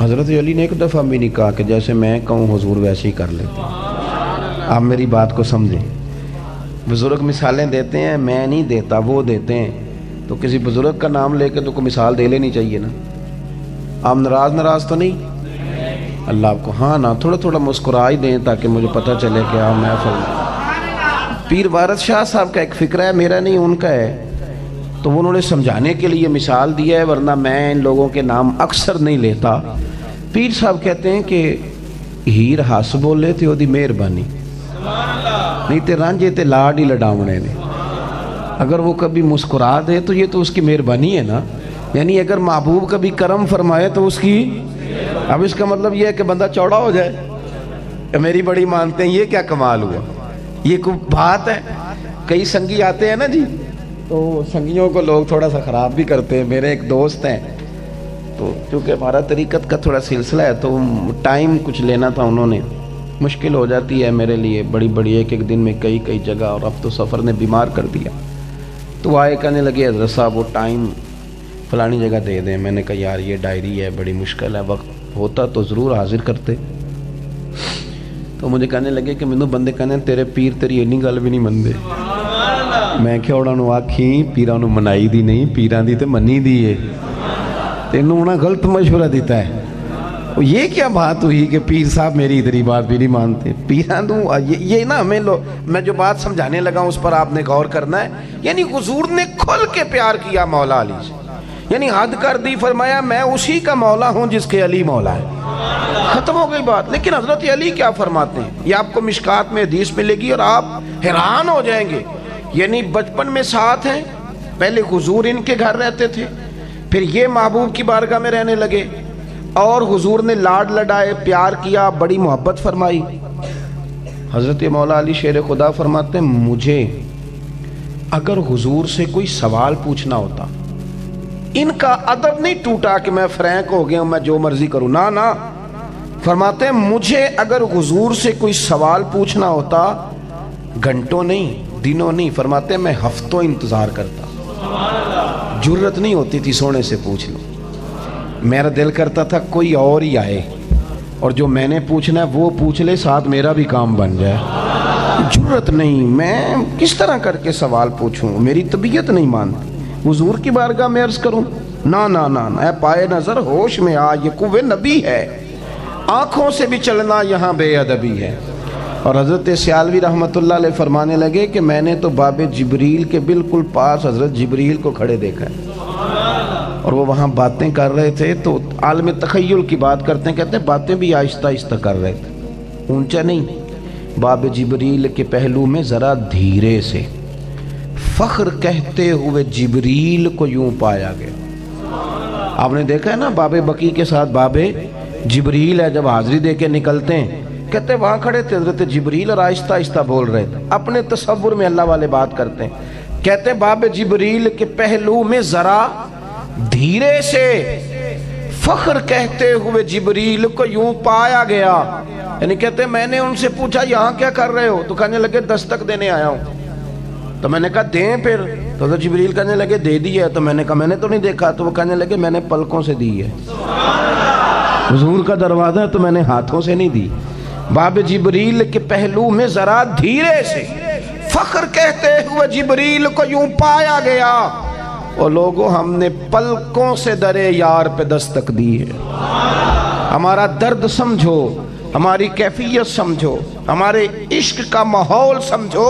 Speaker 1: حضرت علی نے ایک دفعہ بھی نہیں کہا کہ جیسے میں کہوں حضور ویسے ہی کر لیتے ہیں۔ آپ میری بات کو سمجھیں، بزرگ مثالیں دیتے ہیں، میں نہیں دیتا، وہ دیتے ہیں، تو کسی بزرگ کا نام لے کے تو کوئی مثال دے لینی چاہیے نا۔ آپ ناراض تو نہیں؟ اللہ آپ کو ہاں نا تھوڑا تھوڑا مسکرا ہی دیں تاکہ مجھے پتہ چلے کہ آپ محفل میں پیر وارث شاہ صاحب کا ایک فکرہ ہے، میرا نہیں ان کا ہے، تو انہوں نے سمجھانے کے لیے مثال دیا ہے، ورنہ میں ان لوگوں کے نام اکثر نہیں لیتا۔ پیر صاحب کہتے ہیں کہ ہیر ہس بولے تے دی مہربانی، نہیں تے رانجے تے لاڈ ہی لڈاونے نے، اگر وہ کبھی مسکرا دے تو یہ تو اس کی مہربانی ہے نا، یعنی اگر محبوب کبھی کرم فرمائے تو اس کی، اب اس کا مطلب یہ ہے کہ بندہ چوڑا ہو جائے، میری بڑی مانتے ہیں، یہ کیا کمال ہوا، یہ کوئی بات ہے؟ کئی سنگی آتے ہیں نا جی، تو سنگیوں کو لوگ تھوڑا سا خراب بھی کرتے ہیں۔ میرے ایک دوست ہیں، تو کیونکہ ہمارا طریقت کا تھوڑا سلسلہ ہے تو ٹائم کچھ لینا تھا، انہوں نے، مشکل ہو جاتی ہے میرے لیے بڑی بڑی، ایک ایک دن میں کئی جگہ، اور اب تو سفر نے بیمار کر دیا، تو آئے کہنے لگے حضرت صاحب وہ ٹائم فلانی جگہ دے دیں۔ میں نے کہا یار یہ ڈائری ہے، بڑی مشکل ہے، وقت ہوتا تو ضرور حاضر کرتے۔ تو مجھے کہنے لگے کہ مینوں بندے کہنے تیرے پیر تیری اینی گل بھی نہیں مندے، میں کہ انہوں نے آکھی پیراں نوں منائی دی نہیں، پیراں دی تے منی دی ہے، تینوں انہاں غلط مشورہ دیتا ہے۔ یہ کیا بات ہوئی کہ پیر صاحب میری ادھری بات بھی نہیں مانتے؟ پیراں دوں یہ نا ہمیں میں جو بات سمجھانے لگا ہوں اس پر آپ نے غور کرنا ہے، یعنی حضور نے کھل کے پیار کیا مولا علی سے، یعنی حد کر دی، فرمایا میں اسی کا مولا ہوں جس کے علی مولا ہے، ختم ہو گئی بات۔ لیکن حضرت علی کیا فرماتے ہیں، یہ آپ کو مشکات میں حدیث ملے گی اور آپ حیران ہو جائیں گے، یعنی بچپن میں ساتھ ہیں، پہلے حضور ان کے گھر رہتے تھے، پھر یہ محبوب کی بارگاہ میں رہنے لگے، اور حضور نے لاڈ لڈائے، پیار کیا، بڑی محبت فرمائی۔ حضرت مولا علی شیر خدا فرماتے ہیں مجھے اگر حضور سے کوئی سوال پوچھنا ہوتا، ان کا ادب نہیں ٹوٹا کہ میں فرینک ہو گیا ہوں، میں جو مرضی کروں، نہ، فرماتے ہیں مجھے اگر حضور سے کوئی سوال پوچھنا ہوتا، گھنٹوں نہیں، دنوں نہیں، فرماتے ہیں میں ہفتوں انتظار کرتا، جرت نہیں ہوتی تھی سونے سے پوچھ لوں، میرا دل کرتا تھا کوئی اور ہی آئے اور جو میں نے پوچھنا ہے وہ پوچھ لے، ساتھ میرا بھی کام بن جائے، جرت نہیں، میں کس طرح کر کے سوال پوچھوں، میری طبیعت نہیں مانتی، حضور کی بارگاہ میں عرض کروں، نہ، اے پائے نظر ہوش میں آ، یہ قوے نبی ہے، آنکھوں سے بھی چلنا یہاں بے ادبی ہے۔ اور حضرت سیالوی رحمت اللہ علیہ فرمانے لگے کہ میں نے تو باب جبریل کے بالکل پاس حضرت جبریل کو کھڑے دیکھا ہے، اور وہ وہاں باتیں کر رہے تھے، تو عالم تخیل کی بات کرتے ہیں، کہتے ہیں باتیں بھی آہستہ آہستہ کر رہے تھے، اونچا نہیں، باب جبریل کے پہلو میں ذرا دھیرے سے، فخر کہتے ہوئے جبریل کو یوں پایا گیا۔ آپ نے دیکھا ہے نا باب بقی کے ساتھ باب جبریل ہے، جب حاضری دے کے نکلتے ہیں، کہتے وہاں کھڑے تھے حضرت جبریل اور آہستہ آہستہ بول رہے تھے، اپنے تصور میں اللہ والے بات کرتے ہیں، کہتے باب جبریل کے پہلو میں ذرا دھیرے سے فخر کہتے ہوئے جبریل کو یوں پایا گیا، یعنی کہتے میں نے ان سے پوچھا یہاں کیا کر رہے ہو، تو کہنے لگے دستک دینے آیا ہوں، تو میں نے کہا دیں پھر، تو حضرت جبریل کہنے لگے دے دی ہے، تو میں نے کہا میں نے تو نہیں دیکھا، تو وہ کہنے لگے میں نے پلکوں سے دی ہے، حضور کا دروازہ ہے تو میں نے ہاتھوں سے نہیں دی۔ باب جبریل کے پہلو میں ذرا دھیرے سے فخر کہتے ہوئے جبریل کو یوں پایا گیا، اور لوگوں ہم نے پلکوں سے درے یار پہ دستک دی ہے۔ ہمارا درد سمجھو، ہماری کیفیت سمجھو، ہمارے عشق کا ماحول سمجھو،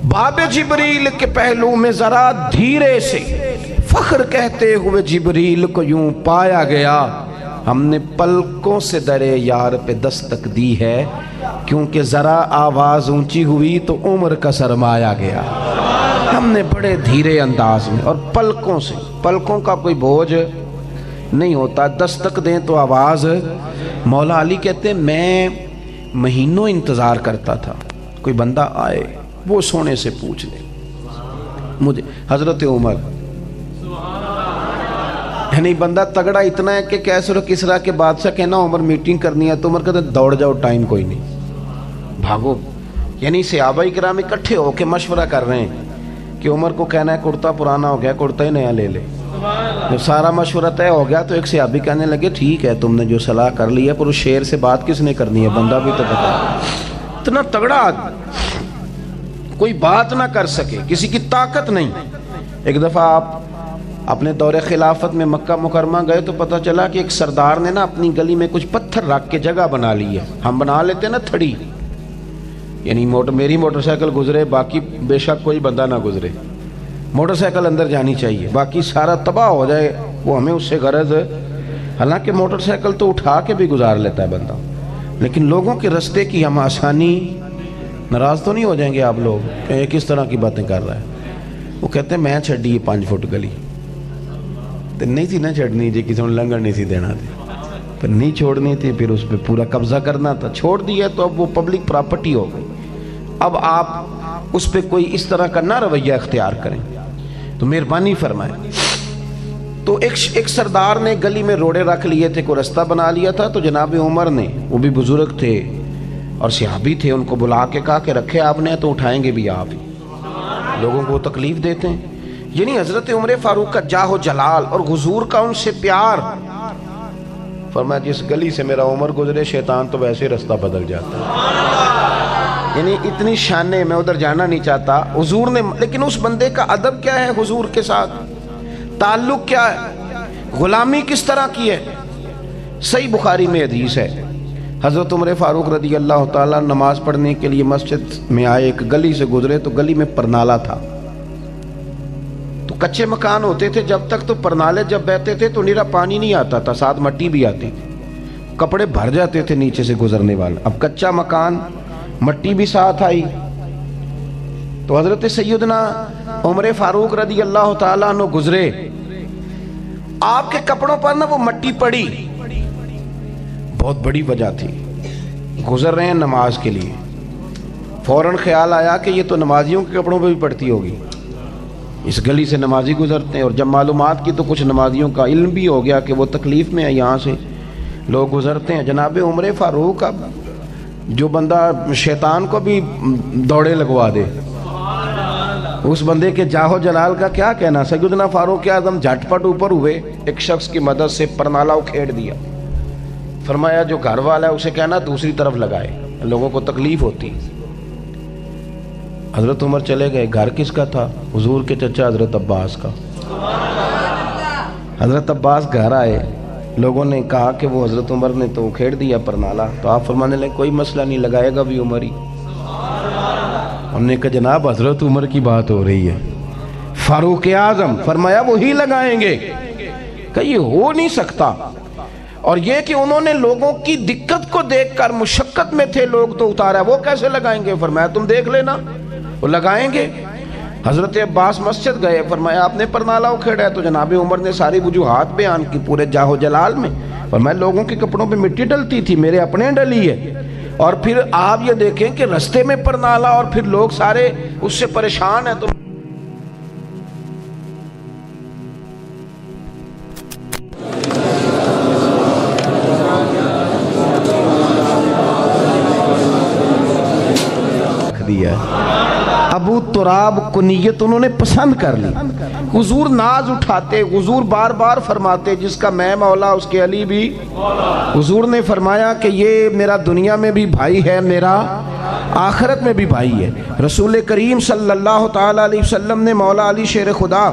Speaker 1: باب جبریل کے پہلو میں ذرا دھیرے سے فخر کہتے ہوئے جبریل کو یوں پایا گیا، ہم نے پلکوں سے درے یار پہ دستک دی ہے، کیونکہ ذرا آواز اونچی ہوئی تو عمر کا سرمایا گیا۔ ہم نے بڑے دھیرے انداز میں اور پلکوں سے، پلکوں کا کوئی بوجھ نہیں ہوتا، دستک دیں تو آواز۔ مولا علی کہتے ہیں میں مہینوں انتظار کرتا تھا کوئی بندہ آئے، وہ سونے سے پوچھ لے مجھے۔ حضرت عمر، یعنی بندہ تگڑا اتنا ہے کہ کیسر و کسرا کے بادشاہ کہنا عمر میٹنگ کرنی ہے، تو عمر کہتے دوڑ جاؤ، ٹائم کوئی نہیں، بھاگو۔ یعنی صحابہ کرام اکٹھے ہو کے مشورہ کر رہے ہیں کہ عمر کو کہنا ہے کرتا پرانا ہو گیا، کرتا ہی نیا لے لے۔ جب سارا مشورہ طے ہو گیا تو ایک صحابی کہنے لگے ٹھیک ہے تم نے جو صلاح کر لی ہے، پر اس شیر سے بات کس نے کرنی ہے، بندہ بھی تو بتا۔ اتنا تگڑا آدمی، کوئی بات نہ کر سکے، کسی کی طاقت نہیں۔ ایک دفعہ آپ اپنے دور خلافت میں مکہ مکرمہ گئے تو پتہ چلا کہ ایک سردار نے نا اپنی گلی میں کچھ پتھر رکھ کے جگہ بنا لی ہے، ہم بنا لیتے نا تھڑی، یعنی میری موٹر سائیکل گزرے، باقی بے شک کوئی بندہ نہ گزرے، موٹر سائیکل اندر جانی چاہیے، باقی سارا تباہ ہو جائے وہ ہمیں اس سے غرض ہے۔ حالانکہ موٹر سائیکل تو اٹھا کے بھی گزار لیتا ہے بندہ، لیکن لوگوں کے رستے کی ہم آسانی، ناراض تو نہیں ہو جائیں گے آپ لوگ کہ یہ کس طرح کی باتیں کر رہا ہے؟ وہ کہتے ہیں میں چھڑی 5 فٹ گلی تو نہیں تھی نہ چھڑنی جی، کسی نے لنگڑ نہیں تھی دینا تھی، پھر نہیں چھوڑنی تھی، پھر اس پہ پورا قبضہ کرنا تھا، چھوڑ دیا تو اب وہ پبلک پراپرٹی ہو گئی۔ اب آپ اس پہ کوئی اس طرح کا نہ رویہ اختیار کریں تو مہربانی فرمائیں۔ تو ایک سردار نے گلی میں روڑے رکھ لیے تھے، کوئی رستہ بنا لیا تھا، تو جناب عمر نے، وہ بھی بزرگ تھے اور صحابی تھے، ان کو بلا کے کہا کہ رکھے آپ نے تو اٹھائیں گے بھی آپ ہی، لوگوں کو تکلیف دیتے ہیں۔ یعنی حضرت عمر فاروق کا جاہ و جلال اور حضور کا ان سے پیار، فرمایا جس گلی سے میرا عمر گزرے شیطان تو ویسے رستہ بدل جاتا ہے، یعنی اتنی شانے، میں ادھر جانا نہیں چاہتا حضور نے، لیکن اس بندے کا ادب کیا ہے حضور کے ساتھ، تعلق کیا ہے، غلامی کس طرح کی ہے۔ صحیح بخاری میں حدیث ہے، حضرت عمر فاروق رضی اللہ تعالیٰ نماز پڑھنے کے لیے مسجد میں آئے، ایک گلی سے گزرے تو گلی میں پرنالہ تھا، تو کچے مکان ہوتے تھے جب تک، تو پرنالے جب بہتے تھے تو نیرا پانی نہیں آتا تھا، ساتھ مٹی بھی آتی تھی، کپڑے بھر جاتے تھے نیچے سے گزرنے والے۔ اب کچا مکان، مٹی بھی ساتھ آئی، تو حضرت سیدنا عمر فاروق رضی اللہ تعالیٰ عنہ گزرے، آپ کے کپڑوں پر نہ وہ مٹی پڑی، بہت بڑی وجہ تھی، گزر رہے ہیں نماز کے لیے، فوراً خیال آیا کہ یہ تو نمازیوں کے کپڑوں پہ بھی پڑتی ہوگی، اس گلی سے نمازی گزرتے ہیں، اور جب معلومات کی تو کچھ نمازیوں کا علم بھی ہو گیا کہ وہ تکلیف میں ہے، یہاں سے لوگ گزرتے ہیں۔ جناب عمر فاروق، اب جو بندہ شیطان کو بھی دوڑے لگوا دے، اس بندے کے جاہو جلال کا کیا کہنا۔ سیدنا فاروق اعظم جھٹ پٹ اوپر ہوئے، ایک شخص کی مدد سے پرنالہ اکھیڑ دیا، فرمایا جو گھر والا ہے اسے کہنا دوسری طرف لگائے، لوگوں کو تکلیف ہوتی۔ حضرت عمر چلے گئے، گھر کس کا تھا؟ حضور کے چچا حضرت عباس کا۔ حضرت عباس گھر آئے، لوگوں نے کہا کہ وہ حضرت عمر نے تو کھیڑ دیا پرنالہ، تو آپ فرمانے لگے کوئی مسئلہ نہیں، لگائے گا بھی عمر ہی۔ ہم نے کہا جناب حضرت عمر کی بات ہو رہی ہے، فاروق اعظم، فرمایا وہی لگائیں گے، کہ یہ ہو نہیں سکتا۔ اور یہ کہ انہوں نے لوگوں کی دقت کو دیکھ کر، مشقت میں تھے لوگ تو اتارا، وہ کیسے لگائیں گے؟ فرمایا تم دیکھ لینا، وہ لگائیں گے۔ حضرت عباس مسجد گئے، فرمایا آپ نے پرنالہ اکھیڑا ہے، تو جناب عمر نے ساری وجوہات بیان کی پورے جاہ و جلال میں، فرمایا لوگوں کے کپڑوں پہ مٹی ڈلتی تھی، میرے اپنے ڈلی ہے، اور پھر آپ یہ دیکھیں کہ رستے میں پرنالہ، اور پھر لوگ سارے اس سے پریشان ہیں، تو ابو تراب کنیت انہوں نے پسند کر لی۔ حضور ناز اٹھاتے، حضور بار بار فرماتے جس کا میں مولا اس کے علی بھی۔ حضور نے فرمایا کہ یہ میرا دنیا میں بھی بھائی ہے، میرا آخرت میں بھی بھائی ہے۔ رسول کریم صلی اللہ تعالیٰ علیہ وسلم نے مولا علی شیر خدا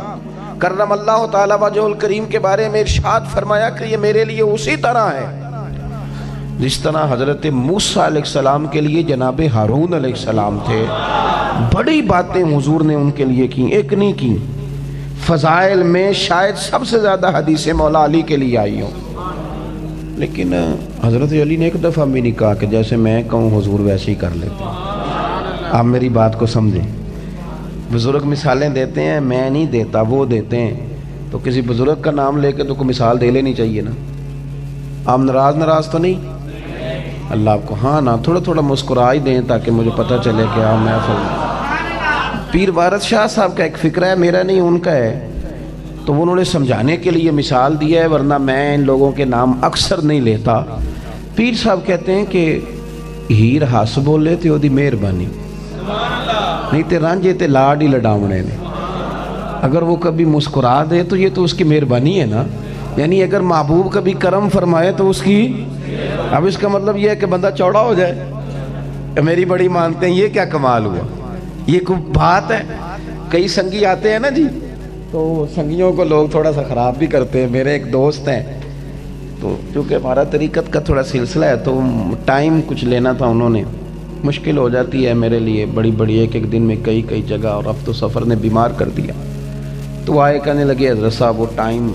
Speaker 1: کرم اللہ تعالیٰ وجہ الکریم کے بارے میں ارشاد فرمایا کہ یہ میرے لیے اسی طرح ہے جس طرح حضرت موسیٰ علیہ السلام کے لیے جناب ہارون علیہ السلام تھے۔ بڑی باتیں حضور نے ان کے لیے کی، ایک نہیں کی۔ فضائل میں شاید سب سے زیادہ حدیثیں مولا علی کے لیے آئی ہوں، لیکن حضرت علی نے ایک دفعہ بھی نہیں کہا کہ جیسے میں کہوں حضور ویسے ہی کر لیتے ہیں۔ آپ میری بات کو سمجھیں، بزرگ مثالیں دیتے ہیں، میں نہیں دیتا، وہ دیتے ہیں، تو کسی بزرگ کا نام لے کے تو کوئی مثال دے لینی چاہیے نا۔ آپ ناراض تو نہیں؟ اللہ آپ کو ہاں نا تھوڑا تھوڑا مسکرا ہی دیں تاکہ مجھے پتہ چلے کہ آپ محفل میں۔ پیر وارث شاہ صاحب کا ایک فکرہ ہے، میرا نہیں ان کا ہے، تو انہوں نے سمجھانے کے لیے مثال دیا ہے، ورنہ میں ان لوگوں کے نام اکثر نہیں لیتا۔ پیر صاحب کہتے ہیں کہ ہیر ہس بولے تے دی مہربانی، نہیں تے رانجے تے لاڈ ہی لڈاونے نے۔ اگر وہ کبھی مسکرا دے تو یہ تو اس کی مہربانی ہے نا، یعنی اگر محبوب کبھی کرم فرمائے تو اس کی، اب اس کا مطلب یہ ہے کہ بندہ چوڑا ہو جائے، میری بڑی مانتے ہیں، یہ کیا کمال ہوا، یہ کوئی بات ہے؟ کئی سنگی آتے ہیں نا جی، تو سنگیوں کو لوگ تھوڑا سا خراب بھی کرتے ہیں۔ میرے ایک دوست ہیں، تو چونکہ ہمارا طریقت کا تھوڑا سلسلہ ہے تو ٹائم کچھ لینا تھا انہوں نے، مشکل ہو جاتی ہے میرے لیے بڑی بڑی، ایک ایک دن میں کئی کئی جگہ، اور اب تو سفر نے بیمار کر دیا۔ تو آئے کہنے لگے حضرت صاحب وہ ٹائم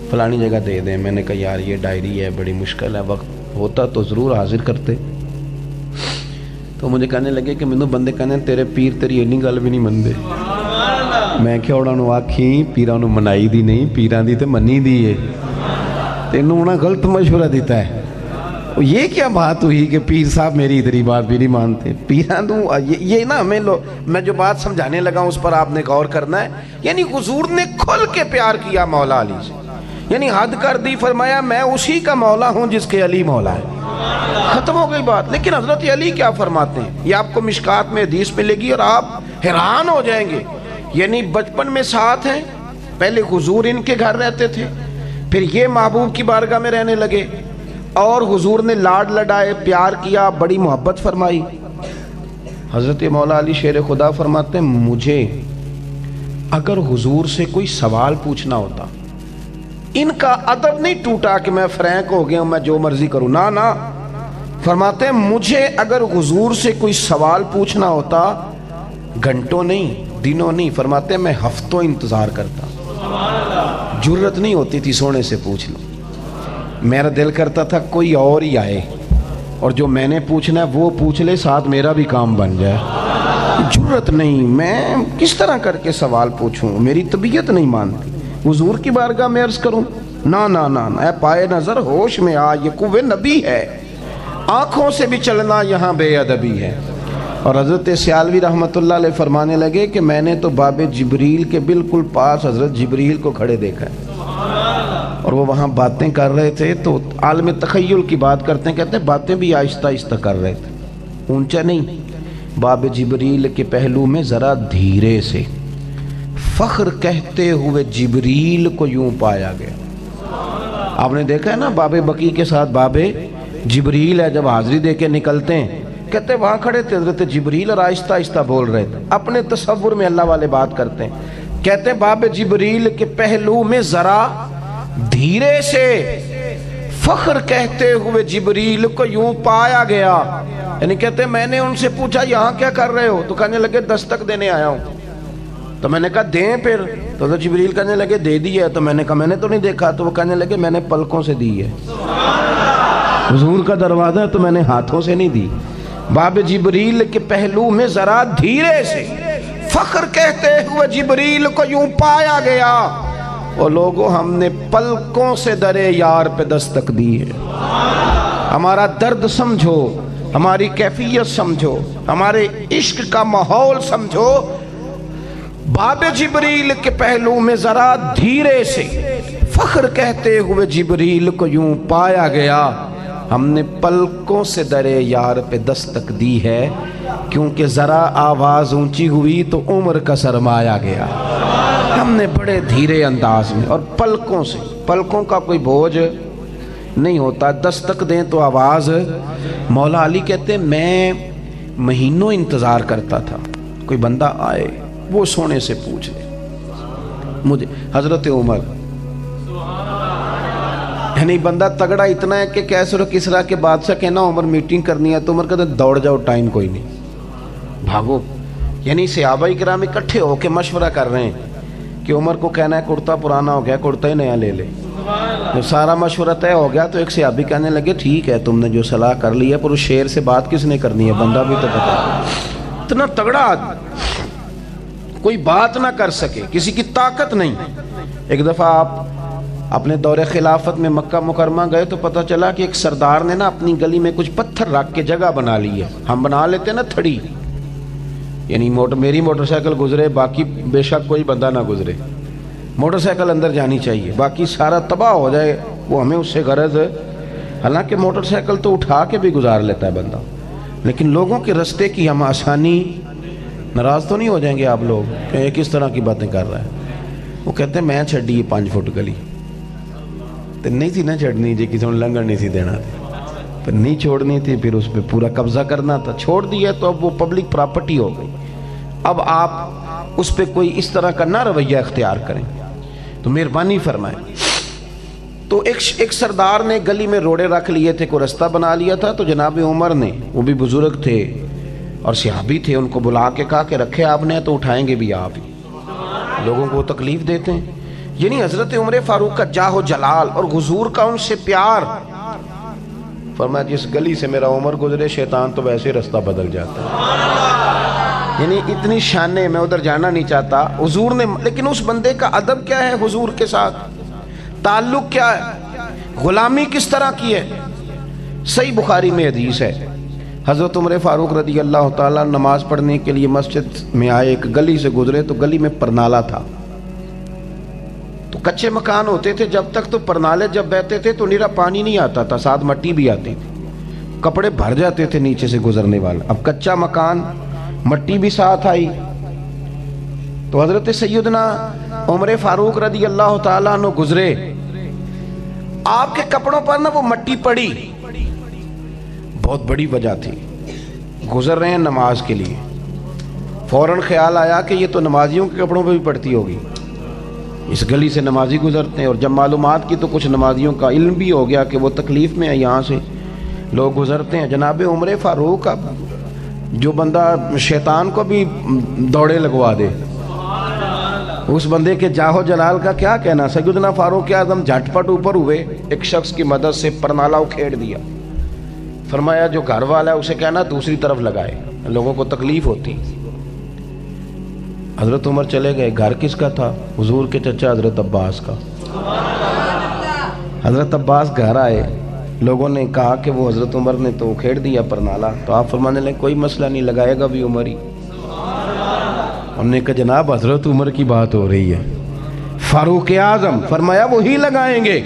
Speaker 1: فلانی جگہ دے دیں۔ میں نے کہا یار یہ ڈائری ہے، بڑی مشکل ہے، وقت ہوتا تو ضرور حاضر کرتے۔ تو مجھے کہنے لگے کہ مینوں بندے کہنے تیرے پیر تیری اینی گل بھی نہیں مندے۔ میں کیا انہوں نے آکھی پیراں نوں منائی دی نہیں، پیراں دی تے منی دی ہے، تینوں انہاں غلط مشورہ دیتا ہے۔ یہ کیا بات ہوئی کہ پیر صاحب میری ادھری بات بھی نہیں مانتے؟ پیراں دوں یہ نا ہمیں میں جو بات سمجھانے لگا ہوں اس پر آپ نے غور کرنا ہے۔ یعنی حضور نے کھل کے پیار کیا مولا علی سے، یعنی حد کر دی، فرمایا میں اسی کا مولا ہوں جس کے علی مولا ہے، ختم ہو گئی بات۔ لیکن حضرت علی کیا فرماتے ہیں یہ آپ کو مشکات میں حدیث ملے گی اور آپ حیران ہو جائیں گے۔ یعنی بچپن میں ساتھ ہیں، پہلے حضور ان کے گھر رہتے تھے، پھر یہ محبوب کی بارگاہ میں رہنے لگے، اور حضور نے لاڈ لڈائے، پیار کیا، بڑی محبت فرمائی۔ حضرت مولا علی شیر خدا فرماتے ہیں مجھے اگر حضور سے کوئی سوال پوچھنا ہوتا، ان کا ادب نہیں ٹوٹا کہ میں فرینک ہو گیا ہوں، میں جو مرضی کروں، نہ فرماتے ہیں مجھے اگر حضور سے کوئی سوال پوچھنا ہوتا گھنٹوں نہیں دنوں نہیں، فرماتے ہیں میں ہفتوں انتظار کرتا، جرت نہیں ہوتی تھی سونے سے پوچھ لوں، میرا دل کرتا تھا کوئی اور ہی آئے اور جو میں نے پوچھنا ہے وہ پوچھ لے، ساتھ میرا بھی کام بن جائے۔ جرت نہیں، میں کس طرح کر کے سوال پوچھوں، میری طبیعت نہیں مانتی۔ حضور کی بارگاہ میں عرض کروں، نہ اے پائے نظر ہوش میں آ، یہ قوے نبی ہے، آنکھوں سے بھی چلنا یہاں بے ادبی ہے۔ اور حضرت سیالوی رحمت اللہ علیہ فرمانے لگے کہ میں نے تو باب جبریل کے بالکل پاس حضرت جبریل کو کھڑے دیکھا ہے، اور وہ وہاں باتیں کر رہے تھے، تو عالم تخیل کی بات کرتے ہیں، کہتے ہیں باتیں بھی آہستہ آہستہ کر رہے تھے، اونچا نہیں۔ باب جبریل کے پہلو میں ذرا دھیرے سے فخر کہتے ہوئے جبریل کو یوں پایا گیا۔ آپ نے دیکھا ہے نا باب بقی کے ساتھ باب جبریل ہے، جب حاضری دے کے نکلتے ہیں، کہتے وہاں کھڑے تھے حضرت جبریل اور آہستہ آہستہ بول رہے تھے، اپنے تصور میں اللہ والے بات کرتے ہیں، کہتے ہیں باب جبریل کے پہلو میں ذرا دھیرے سے فخر کہتے ہوئے جبریل کو یوں پایا گیا۔ یعنی کہتے ہیں میں نے ان سے پوچھا یہاں کیا کر رہے ہو، تو کہنے لگے دستک دینے آیا ہوں۔ تو میں نے کہا دیں پھر، تو حضرت جبریل کہنے لگے دے دی ہے، تو میں نے کہا میں نے تو نہیں دیکھا، تو وہ کہنے لگے میں نے پلکوں سے دی ہے، حضور کا دروازہ ہے تو میں نے ہاتھوں سے نہیں دی۔ باب جبریل کے پہلو میں ذرا دھیرے سے فخر کہتے ہوئے جبریل کو یوں پایا گیا، اور لوگوں ہم نے پلکوں سے درے یار پہ دستک دی ہے۔ ہمارا درد سمجھو، ہماری کیفیت سمجھو، ہمارے عشق کا ماحول سمجھو۔ باب جبریل کے پہلو میں ذرا دھیرے سے فخر کہتے ہوئے جبریل کو یوں پایا گیا، ہم نے پلکوں سے درے یار پہ دستک دی ہے، کیونکہ ذرا آواز اونچی ہوئی تو عمر کا سرمایا گیا۔ ہم نے بڑے دھیرے انداز میں اور پلکوں سے، پلکوں کا کوئی بوجھ نہیں ہوتا، دستک دیں تو آواز۔ مولا علی کہتے میں مہینوں انتظار کرتا تھا کوئی بندہ آئے وہ سونے سے پوچھ لے مجھے۔ حضرت عمر یعنی بندہ تگڑا اتنا ہے کہ کیسر و کسرا کے بادشاہ کہنا عمر میٹنگ کرنی ہے، تو عمر کہتے دوڑ جاؤ، ٹائم کوئی نہیں، بھاگو۔ یعنی صحابہ کرام اکٹھے ہو کے مشورہ کر رہے ہیں کہ عمر کو کہنا ہے کرتا پرانا ہو گیا، کرتا ہی نیا لے لے۔ جب سارا مشورہ طے ہو گیا تو ایک صحابی کہنے لگے ٹھیک ہے تم نے جو صلاح کر لی ہے، پر اس شیر سے بات کس نے کرنی ہے، بندہ بھی تو پتا ہے۔ اتنا تگڑا آدمی کوئی بات نہ کر سکے، کسی کی طاقت نہیں۔ ایک دفعہ آپ اپنے دور خلافت میں مکہ مکرمہ گئے تو پتہ چلا کہ ایک سردار نے نا اپنی گلی میں کچھ پتھر رکھ کے جگہ بنا لی ہے، ہم بنا لیتے نا تھڑی، یعنی میری موٹر سائیکل گزرے باقی بے شک کوئی بندہ نہ گزرے، موٹر سائیکل اندر جانی چاہیے، باقی سارا تباہ ہو جائے، وہ ہمیں اس سے غرض ہے۔ حالانکہ موٹر سائیکل تو اٹھا کے بھی گزار لیتا ہے بندہ، لیکن لوگوں کے رستے کی ہم آسانی، ناراض تو نہیں ہو جائیں گے آپ لوگ کہ یہ کس طرح کی باتیں کر رہا ہے؟ وہ کہتے ہیں میں چھڑی 5 فٹ گلی تو نہیں تھی نہ چڑھنی جی، کسی نے لنگڑ نہیں تھی دینا تھی، پھر نہیں چھوڑنی تھی، پھر اس پہ پورا قبضہ کرنا تھا، چھوڑ دیا تو اب وہ پبلک پراپرٹی ہو گئی۔ اب آپ اس پہ کوئی اس طرح کا نہ رویہ اختیار کریں تو مہربانی فرمائیں۔ تو ایک سردار نے گلی میں روڑے رکھ لیے تھے، کوئی رستہ بنا لیا تھا، تو جناب عمر نے، وہ بھی بزرگ تھے، اور صحابی تھے، ان کو بلا کے کہا کہ رکھے آپ نے تو اٹھائیں گے بھی آپ ہی، لوگوں کو تکلیف دیتے ہیں۔ یعنی حضرت عمر فاروق کا جاہ و جلال اور حضور کا ان سے پیار، فرمایا جس گلی سے میرا عمر گزرے شیطان تو ویسے رستہ بدل جاتا ہے۔ یعنی اتنی شانے، میں ادھر جانا نہیں چاہتا حضور نے، لیکن اس بندے کا ادب کیا ہے حضور کے ساتھ، تعلق کیا ہے، غلامی کس طرح کی ہے۔ صحیح بخاری میں حدیث ہے، حضرت عمر فاروق رضی اللہ تعالیٰ نماز پڑھنے کے لیے مسجد میں آئے، ایک گلی سے گزرے تو گلی میں پرنالہ تھا، تو کچے مکان ہوتے تھے جب تک، تو پرنالے جب بہتے تھے تو نیرا پانی نہیں آتا تھا، ساتھ مٹی بھی آتی تھی، کپڑے بھر جاتے تھے نیچے سے گزرنے والا۔ اب کچا مکان، مٹی بھی ساتھ آئی، تو حضرت سیدنا عمر فاروق رضی اللہ تعالیٰ عنہ گزرے، آپ کے کپڑوں پر نا وہ مٹی پڑی، بہت بڑی وجہ تھی، گزر رہے ہیں نماز کے لیے، فوراً خیال آیا کہ یہ تو نمازیوں کے کپڑوں پہ بھی پڑتی ہوگی، اس گلی سے نمازی گزرتے ہیں، اور جب معلومات کی تو کچھ نمازیوں کا علم بھی ہو گیا کہ وہ تکلیف میں ہے، یہاں سے لوگ گزرتے ہیں۔ جناب عمر فاروق، اب جو بندہ شیطان کو بھی دوڑے لگوا دے، اس بندے کے جاہو جلال کا کیا کہنا۔ سیدنا فاروق اعظم جھٹ پٹ اوپر ہوئے، ایک شخص کی مدد سے پرنالہ اکھیڑ دیا، فرمایا جو گھر والا ہے اسے کہنا دوسری طرف لگائے، لوگوں کو تکلیف ہوتی۔ حضرت عمر چلے گئے، گھر کس کا تھا؟ حضور کے چچا حضرت عباس کا۔ حضرت عباس گھر آئے، لوگوں نے کہا کہ وہ حضرت عمر نے تو کھیڑ دیا پرنالہ، تو آپ فرمانے لگے کوئی مسئلہ نہیں، لگائے گا بھی عمر ہی۔ ہم نے کہا جناب حضرت عمر کی بات ہو رہی ہے، فاروق اعظم، فرمایا وہی لگائیں گے،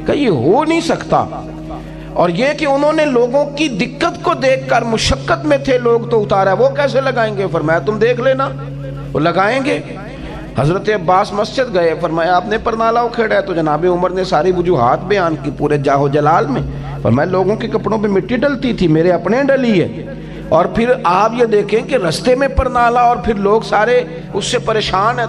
Speaker 1: کہ یہ ہو نہیں سکتا۔ اور یہ کہ انہوں نے لوگوں کی دقت کو دیکھ کر، مشقت میں تھے لوگ تو اتارا، وہ کیسے لگائیں گے؟ فرمایا تم دیکھ لینا، وہ لگائیں گے۔ حضرت عباس مسجد گئے، فرمایا آپ نے پرنالہ اکھیڑا ہے، تو جناب عمر نے ساری وجوہات بیان کی پورے جاہ و جلال میں، فرمایا لوگوں کے کپڑوں پہ مٹی ڈلتی تھی، میرے اپنے ڈلی ہے، اور پھر آپ یہ دیکھیں کہ رستے میں پرنالہ، اور پھر لوگ سارے اس سے پریشان ہیں۔